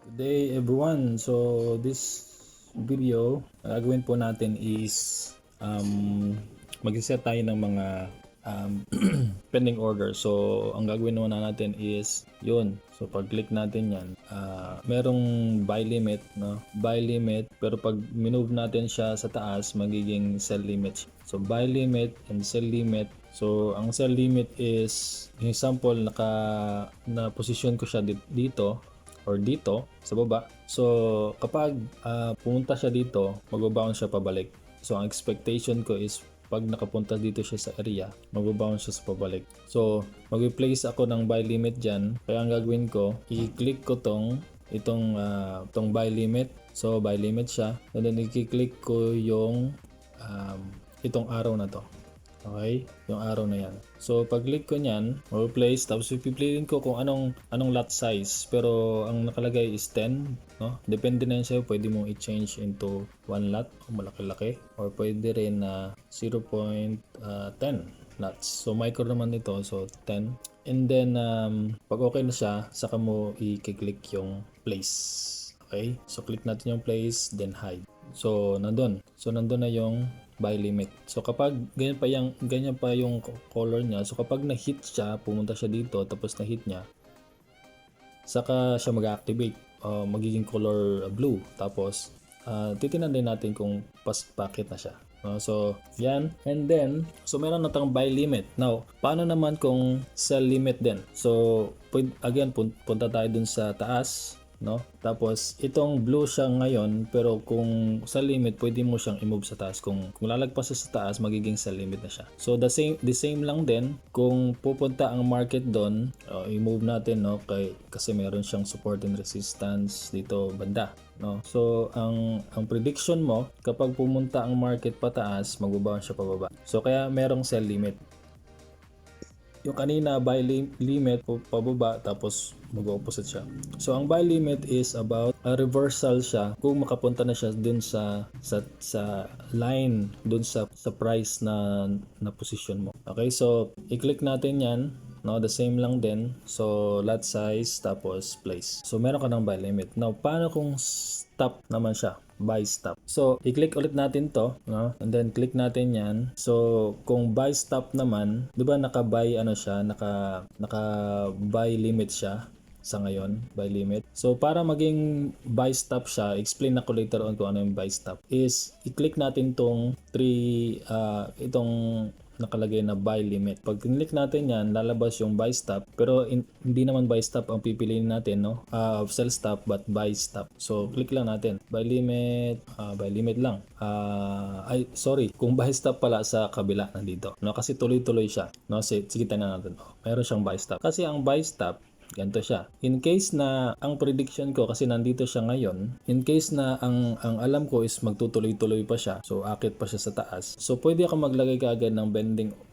Good day everyone. So this video, gagawin po natin is mag-set tayo ng mga pending order. So ang gagawin muna natin is yun. So pag click natin yan, merong buy limit, no? Buy limit, pero pag minove natin siya sa taas, magiging sell limit. So buy limit and sell limit. So ang sell limit is, yung example, na position ko siya dito or dito sa baba. So kapag pumunta siya dito, magbabounce siya pabalik. So ang expectation ko is pag nakapunta dito siya sa area, magbabounce siya sa pabalik. So mag-place ako ng buy limit dyan. Kaya ang gagawin ko, i-click ko itong buy limit. So buy limit siya, and then i-click ko yung itong arrow na to. Okay, yung arrow na yan. So pag click ko niyan, replace, tapos pipiliin ko kung anong lot size, pero ang nakalagay is 10, no? Depende na yan sa'yo, pwede mong i-change into 1 lot o malaki-laki, or pwede rin na 0.10 lots. So micro naman ito, so 10. And then pag okay na siya, saka mo i-click yung place. Okay, so click natin yung place, then hide. So nandun na yung buy limit. So kapag ganyan pa yung color niya, so kapag na-hit siya, pumunta siya dito, tapos na-hit niya, saka siya mag-activate, magiging color blue. Tapos titingnan din natin kung bakit na siya. So yan, and then so meron na tayong buy limit. Now paano naman kung sell limit din? So again, punta tayo dun sa taas, no? Tapos itong blue siya ngayon, pero kung sa limit pwede mo siyang i-move sa taas. Kung lalagpas sa taas, magiging sa limit na siya. So the same lang din kung pupunta ang market doon, i-move natin, no? Kasi meron siyang support and resistance dito banda, no? So ang prediction mo, kapag pumunta ang market pataas, magbabounce siya pababa. So kaya merong sell limit. Yung kanina buy limit pababa, tapos mag-opposite siya. So ang buy limit is about a reversal siya kung makapunta na siya dun sa line, dun sa price na position mo. Okay, so i-click natin yan, no? The same lang din. So lot size, tapos place. So meron ka ng buy limit. Now paano kung stop naman siya? Buy stop. So i-click ulit natin to, no? And then click natin yan. So kung buy stop naman, 'di ba naka-buy siya, naka buy limit siya sa ngayon, buy limit. So para maging buy stop siya, explain na ko later on kung ano yung buy stop, is i-click natin tong itong nakalagay na buy limit. Pag click natin yan, lalabas yung buy stop, pero hindi naman buy stop ang pipiliin natin, no? Sell stop, but buy stop. So click lang natin buy limit lang. Sorry, kung buy stop pala sa kabila nandito, no? Kasi tuloy-tuloy siya, no? Sige, tingnan natin. Meron siyang buy stop. Kasi ang buy stop, ganito siya. In case na ang prediction ko, kasi nandito siya ngayon, in case na ang alam ko is magtutuloy-tuloy pa siya, so akit pa siya sa taas, so pwede ako maglagay kaagad ng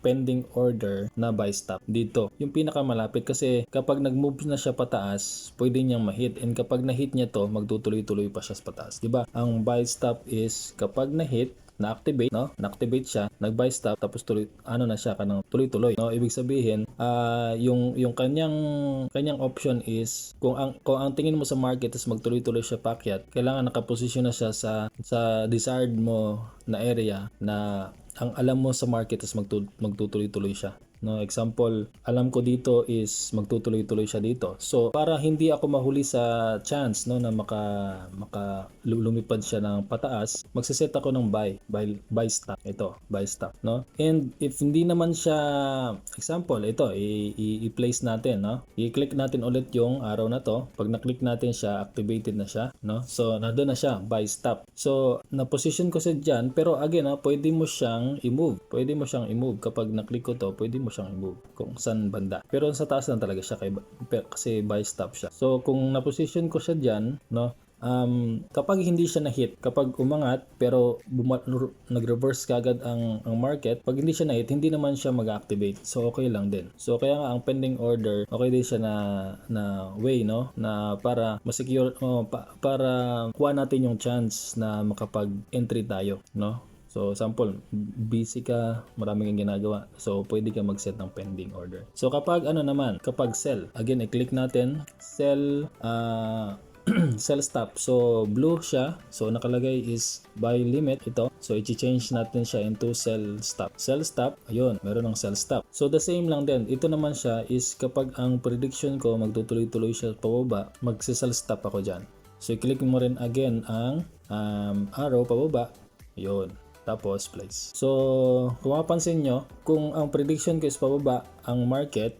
pending order na buy stop dito, yung pinakamalapit, kasi kapag nag-move na siya pataas, pwede niyang ma-hit, and kapag na-hit niya to, magtutuloy-tuloy pa siya sa pataas, diba? Ang buy stop is kapag na-hit, na-activate, no? Na-activate siya, nag-buy stop, tapos na siya kanang tuloy-tuloy, no? Ibig sabihin, yung kanyang option is kung ang tingin mo sa market is magtuloy-tuloy siya paakyat, kailangan nakaposisyon na siya sa desired mo na area, na ang alam mo sa market is magtutuloy-tuloy siya. No, example, alam ko dito is magtutuloy-tuloy siya dito. So para hindi ako mahuli sa chance, no, na lumipad siya ng pataas, magse-set ako ng buy stop. Ito, buy stop, no? And if hindi naman siya, example, ito i-place natin, no? I-click natin ulit yung arrow na to. Pag na-click natin siya, activated na siya, no? So nandoon na siya, buy stop. So na-position ko siya diyan, pero again, pwede mo siyang i-move. Kapag na-click ko to, pwede mo siyang i-move kung saan banda. Pero sa taas lang talaga siya kasi buy stop siya. So kung na-position ko siya diyan, no, kapag hindi siya na-hit, kapag umangat pero nag-reverse kagad ang market, pag hindi siya na-hit, hindi naman siya mag-activate. So okay lang din. So kaya nga ang pending order, okay din siya na way, no, na para ma-secure, para kuha natin yung chance na makapag-entry tayo, no? So, sample, busy ka, maraming kang ginagawa. So, pwede ka mag-set ng pending order. So, kapag kapag sell, again, i-click natin, sell sell stop. So blue siya. So nakalagay is buy limit ito. So i-change natin siya into sell stop. Sell stop, ayun, meron ng sell stop. So the same lang din. Ito naman siya is kapag ang prediction ko magtutuloy-tuloy siya pababa, magsi-sell stop ako diyan. So i-click mo rin again ang arrow pababa. Ayun. Tapos place. So kung mapapansin nyo, kung ang prediction ko is pababa ang market,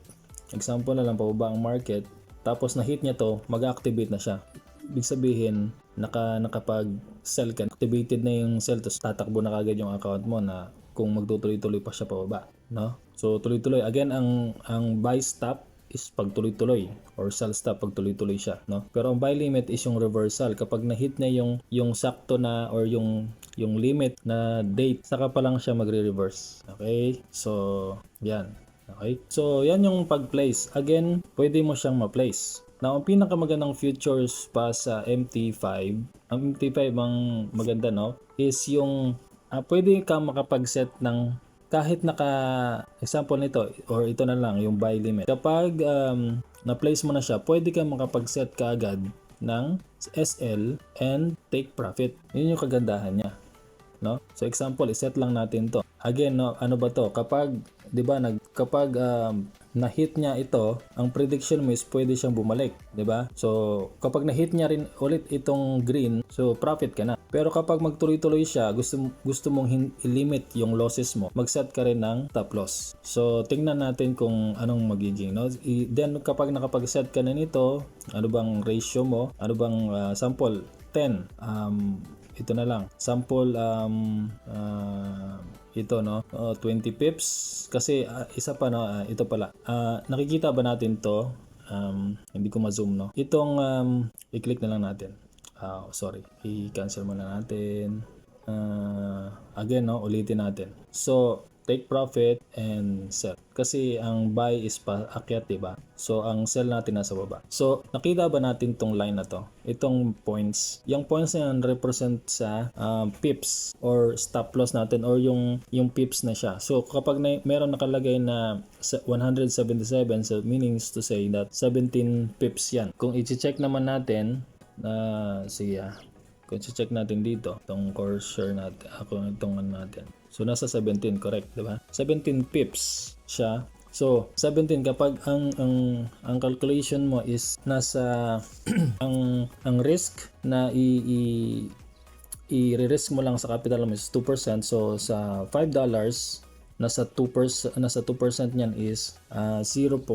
example na lang pababa ang market, tapos na-hit niya to, mag-activate na siya. Ibig sabihin, nakapag-sell ka, activated na yung sell, tapos tatakbo na kagad yung account mo na kung magtutuloy-tuloy pa siya pababa. No? So, tuloy-tuloy. Again, ang buy stop is pagtuloy-tuloy or sell stop pag tuloy-tuloy siya. No? Pero ang buy limit is yung reversal. Kapag na-hit niya yung sakto na or yung limit na date, saka pa lang siya magre-reverse. Okay? So, yan. Okay? So, yan yung pag-place. Again, pwede mo siyang ma-place. Now, ang pinakamagandang features pa sa MT5, ang MT5 ang maganda, no, is yung pwede ka makapag-set ng kahit example nito, or ito na lang, yung buy limit. Kapag na-place mo na siya, pwede ka makapag-set kaagad ng SL and take profit. Yun yung kagandahan niya. No? So example, iset lang natin to. Again, no, ano ba to? Kapag, 'di ba, kapag na-hit niya ito, ang prediction mo is pwede siyang bumalik, 'di ba? So kapag na-hit niya rin ulit itong green, so profit ka na. Pero kapag magtuloy-tuloy siya, gusto mong i-limit yung losses mo, mag-set ka rin ng stop loss. So tingnan natin kung anong magiging, no? Then kapag nakapag-set ka na nito, ano bang ratio mo? Ano bang sample 10? Ito na lang. Sample ito, no, 20 pips kasi isa pa, no, ito pala. Nakikita ba natin to? Hindi ko ma-zoom, no. Itong i-click na lang natin. Sorry. I-cancel muna natin. Again, no, ulitin natin. So, take profit and sell. Kasi ang buy is paakyat, diba? So, ang sell natin nasa baba. So, nakita ba natin tong line na to? Itong points. Yung points na yan represent sa pips or stop loss natin or yung pips na siya. So, kapag meron nakalagay na 177, so meanings to say that 17 pips yan. Kung i-check naman natin, sige, kung i-check natin dito, itong cursor natin, itong natin. So, nasa 17, correct, diba? 17 pips siya. So, 17 kapag ang calculation mo is nasa ang risk na i-risk mo lang sa capital mo is 2%. So, sa $5, nasa 2% niyan is 0.10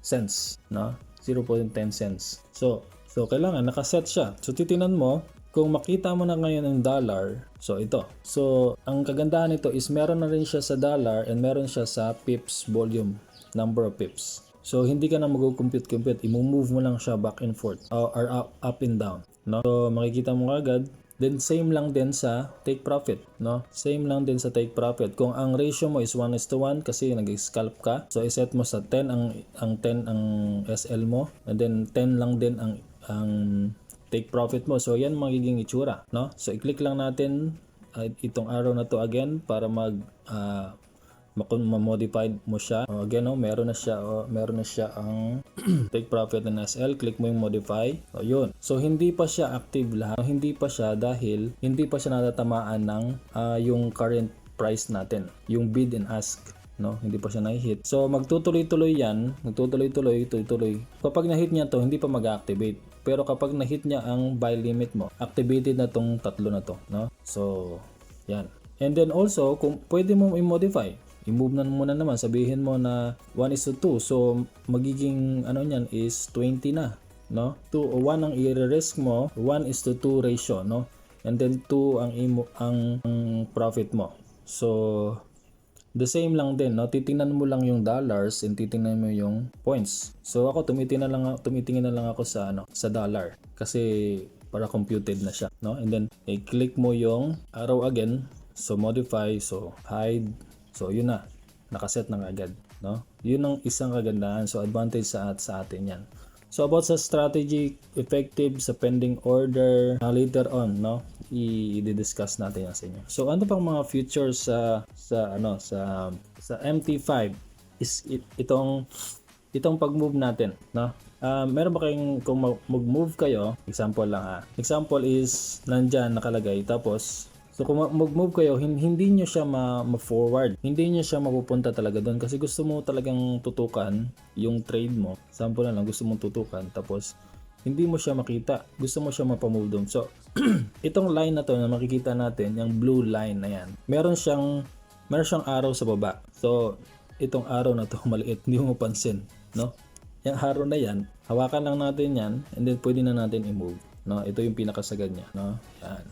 cents, no? 0.10 cents. So kailangan nakaset siya. So titingnan mo kung makita mo na ngayon ang dollar. So ito. So ang kagandahan nito is meron na rin siya sa dollar and meron siya sa pips volume, number of pips. So hindi ka na mag-compute. I-move mo lang siya back and forth or up and down, no? So makikita mo agad. Then same lang din sa take profit, no? Same lang din sa take profit. Kung ang ratio mo is 1:1 kasi nag-scalp ka, so i-set mo sa 10 ang 10 ang SL mo, and then 10 lang din ang take profit mo. So yan magiging itsura, no? So i-click lang natin itong arrow na to again para ma-modify mo siya. Again, no, meron na siya ang take profit ng SL. Click mo yung modify. Yun. So hindi pa siya active lahat. Hindi pa siya dahil hindi pa siya natatamaan ng yung current price natin, yung bid and ask, no? Hindi pa siya na-hit. So magtutuloy-tuloy yan, tuloy. Kapag na-hit niya to, hindi pa mag-activate. Pero kapag na-hit niya ang buy limit mo, activated na tong tatlo na to, no? So yan. And then also, kung pwede mo i-modify, i-move na muna naman, sabihin mo na 1:2. So magiging ano niyan is 20 na, no? 2 o 1 ang i-risk mo, 1:2 ratio, no? And then 2 ang profit mo. So the same lang din, no? Titingnan mo lang yung dollars and titingnan mo yung points. So ako tumitingin na lang ako sa sa dollar kasi para computed na siya, no? And then i-click mo yung arrow again, so modify, so hide. So yun na, nakaset na agad, no? Yun ang isang kagandahan. So advantage sa atin yan. So about sa strategy, effective sa pending order, later on, no, i-discuss natin yan sa inyo. So ano pang mga features sa MT5 is itong pag-move natin, no? Meron ba kayong, kung mag-move kayo, example lang ha. Example is, nandyan nakalagay, tapos, so kung mag-move kayo, hindi nyo siya ma-forward. Hindi nyo siya mapupunta talaga doon kasi gusto mo talagang tutukan yung trade mo. Example lang, gusto mong tutukan, tapos, hindi mo siya makita. Gusto mo siya mapamove doon. So, itong line na to na makikita natin, yung blue line na yan, meron siyang arrow sa baba. So, itong arrow na to maliit, hindi mo mapansin, no? Yung arrow na yan, hawakan lang natin yan, and then pwede na natin i-move, no? Ito yung pinakasagad niya, no? Yan.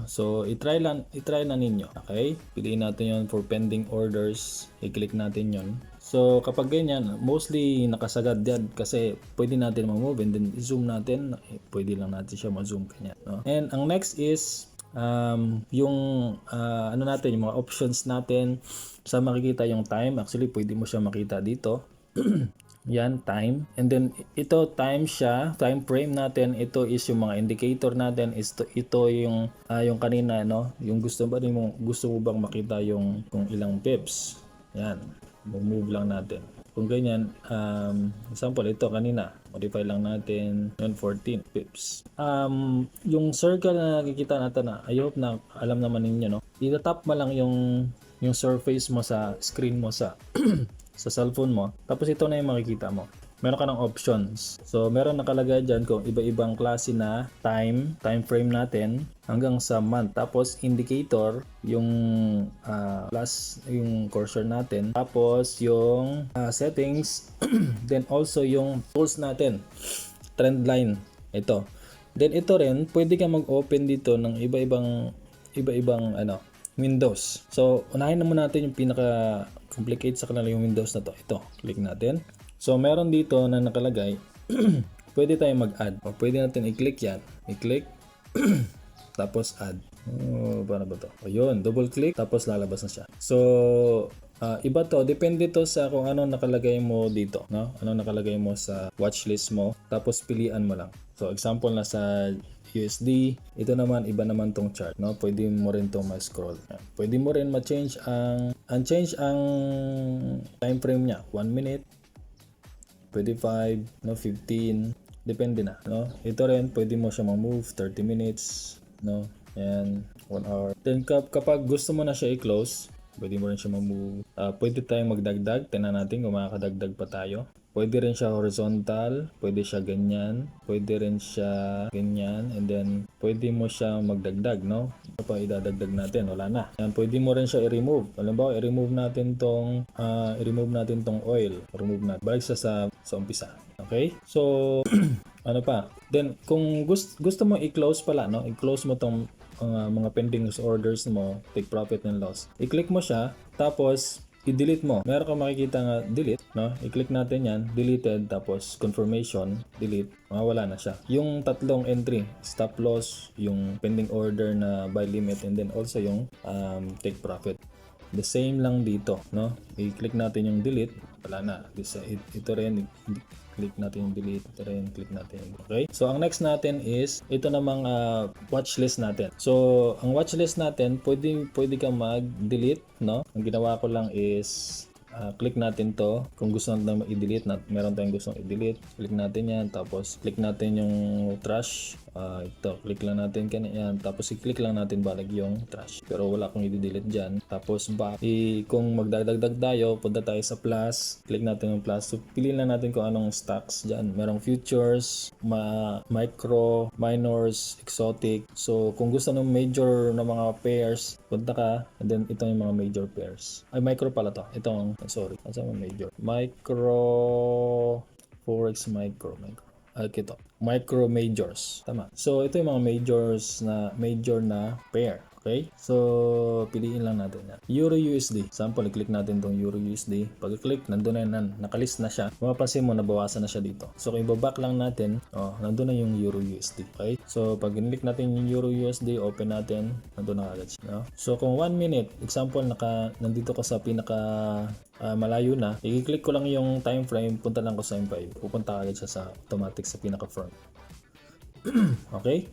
So, i-try na ninyo. Okay? Piliin natin yon for pending orders. I-click natin yon. So, kapag ganyan, mostly nakasagad yan kasi pwede natin ma-move and then i-zoom natin. Pwede lang natin siya ma-zoom kanya. No? And ang next is yung ano natin, yung mga options natin sa makikita yung time. Actually, pwede mo siya makita dito. Yan, time. And then ito time siya, time frame natin. Ito is yung mga indicator natin. Ito yung kanina, no? Yung gusto mo bang makita yung kung ilang pips. Yan. Move lang natin. Kung ganyan, example ito kanina, modify lang natin yun 14 pips. Yung circle na nakikita natin I hope na alam naman ninyo, no? I-tap mo lang yung surface mo sa screen mo sa sa cellphone mo. Tapos ito na yung makikita mo. Meron ka ng options. So, meron nakalagay dyan kung iba-ibang klase na time frame natin hanggang sa month. Tapos, indicator, yung plus yung cursor natin. Tapos, yung settings. Then, also yung tools natin. Trend line. Ito. Then, ito rin, pwede ka mag-open dito ng iba-ibang Windows. So, unahin naman natin yung pinaka-complicate sa kanila yung Windows na to. Ito, click natin. So, meron dito na nakalagay, pwede tayong mag-add. O, pwede natin i-click yan. I-click, tapos add. Paano ba to? O, yun, double click, tapos lalabas na siya. So, iba to. Depende to sa kung ano nakalagay mo dito. No? Ano nakalagay mo sa watchlist mo. Tapos, pilian mo lang. So, example na sa USD, ito naman iba naman tong chart, no? Pwede mo rin tong ma-scroll. Pwede mo rin ma-change ang time frame niya, 1 minute, pwede 5, no, 15, depende na, no? Ito rin pwede mo siya ma-move 30 minutes, no? And 1 hour. Then kapag gusto mo na siya i-close, pwede mo rin siya ma-move. Pwede tayong magdagdag, tingnan natin kung makakadagdag pa tayo. Pwede rin siya horizontal, pwede siya ganyan, pwede rin siya ganyan, and then pwede mo siya magdagdag, no? Ano pa idadagdag natin? Wala na. Yan, pwede mo rin siya i-remove. Halimbawa, i-remove natin tong oil. Remove natin. Balik sa umpisa. Okay? So, ano pa? Then, kung gusto mo i-close pala, no? I-close mo tong mga pending orders mo, take profit and loss. I-click mo siya, tapos i-delete mo. Meron kang makikita nga delete, no? I-click natin yan, deleted, tapos confirmation, delete, mawala na siya. Yung tatlong entry, stop loss, yung pending order na buy limit, and then also yung take profit. The same lang dito, no? I-click natin yung delete, wala na. Ito rin, click natin yung delete, ito rin, click natin. Okay? So, ang next natin is, ito namang watchlist natin. So, ang watchlist natin, pwede ka mag-delete, no? Ang ginawa ko lang is, click natin to. Kung gusto natin i-delete, meron tayong gustong i-delete, click natin yan. Tapos, click natin yung trash. Ito, click lang natin yan. Tapos, i-click lang natin balik yung trash. Pero wala akong i-delete dyan. Tapos, kung magdagdag tayo, punta tayo sa plus. Click natin yung plus. So, piliin lang natin kung anong stocks dyan. Merong futures, micro, minors, exotic. So, kung gusto ng major na mga pairs, punta ka. And then, ito yung mga major pairs. Ay, micro pala to. Ito, sorry. Asa mo major? Micro, forex micro. Ito. Micro majors. Tama. So, ito yung mga major na pair. Okay? So, piliin lang natin yan. Euro USD. Sample, i-click natin tong Euro USD. Pag-click, nandun na yan. Nakalist na siya. Mapapansin mo, nabawasan na siya dito. So, kung ibaback lang natin, nandun na yung Euro USD. Okay? So, pag in-click natin yung Euro USD, open natin, nandun na agad siya. No? So, kung 1 minute, example, nandito ka sa pinaka malayo na, i-click ko lang yung time frame, punta lang ko sa M5. Pupunta agad siya sa automatic sa pinaka-front. Okay?